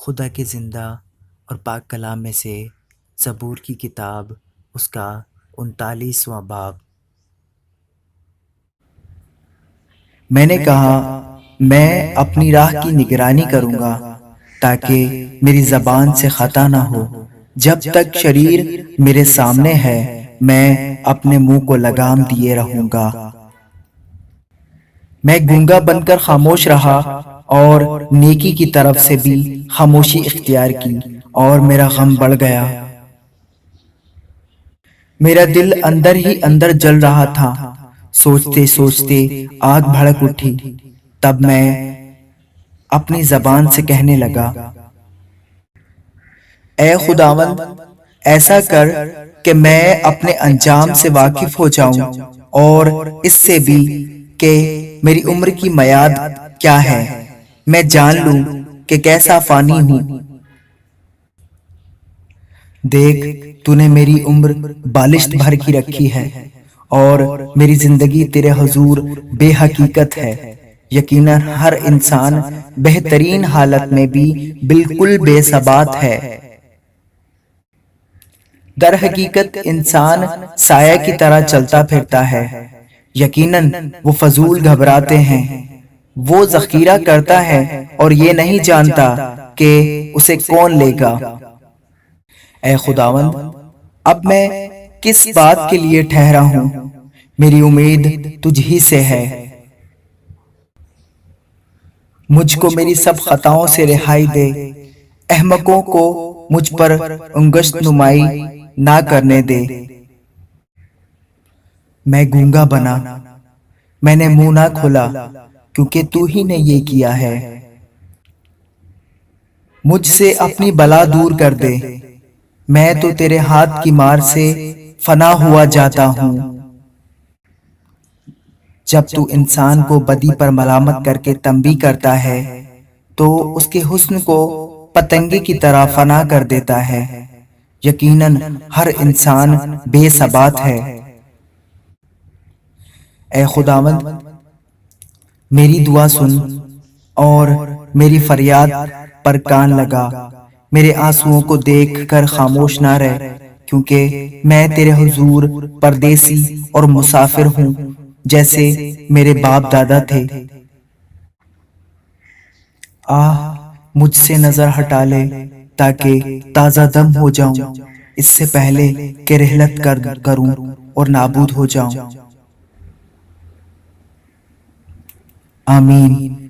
خدا کے زندہ اور پاک کلام میں سے زبور کی کتاب اس کا 39واں باب۔ میں نے کہا میں اپنی راہ کی نگرانی کروں گا تاکہ میری زبان سے خطا نہ ہو۔ جب تک شریر میرے سامنے ہے میں اپنے منہ کو لگام دیے رہوں گا۔ میں گونگا بن کر خاموش رہا اور نیکی کی طرف سے بھی خاموشی اختیار کی، اور میرا غم بڑھ گیا۔ میرا دل اندر ہی اندر جل رہا تھا، سوچتے سوچتے آگ بھڑک اٹھی۔ تب میں اپنی زبان سے کہنے لگا، اے خداوند ایسا کر کہ میں اپنے انجام سے واقف ہو جاؤں، اور اس سے بھی کہ میری عمر کی میعاد کیا ہے، میں جان لوں کہ کیسا فانی ہوں۔ دیکھ تو نے میری عمر بالشت بھر کی رکھی ہے، اور میری زندگی تیرے حضور بے حقیقت ہے۔ یقیناً ہر انسان بہترین حالت میں بھی بالکل بے ثبات ہے۔ در حقیقت انسان سایہ کی طرح چلتا پھرتا ہے۔ یقیناً وہ فضول گھبراتے ہیں، وہ ذخیرہ کرتا ہے اور یہ نہیں جانتا کہ اسے کون لے گا۔ اے خداوند اب میں کس بات کے لیے ٹھہرا ہوں؟ میری امید تجھ ہی سے ہے۔ مجھ کو میری سب خطاؤں سے رہائی دے، احمقوں کو مجھ پر انگشت نمائی نہ کرنے دے۔ میں گونگا بنا، میں نے منہ نہ کھولا کیونکہ تو ہی نے یہ کیا ہے۔ مجھ سے اپنی بلا دور کر دے، میں تو تیرے ہاتھ کی مار سے فنا ہوا جاتا ہوں۔ جب تو انسان کو بدی پر ملامت کر کے تنبیہ کرتا ہے تو اس کے حسن کو پتنگے کی طرح فنا کر دیتا ہے۔ یقیناً ہر انسان بے ثبات ہے۔ اے خداوند میری دعا سن اور میری فریاد پر کان لگا۔ میرے آنسوؤں کو دیکھ کر خاموش نہ رہ، کیونکہ میں تیرے حضور پردیسی اور مسافر ہوں جیسے میرے باپ دادا تھے۔ مجھ سے نظر ہٹا لے تاکہ تازہ دم ہو جاؤں، اس سے پہلے کہ رحلت کروں اور نابود ہو جاؤں۔ آمین۔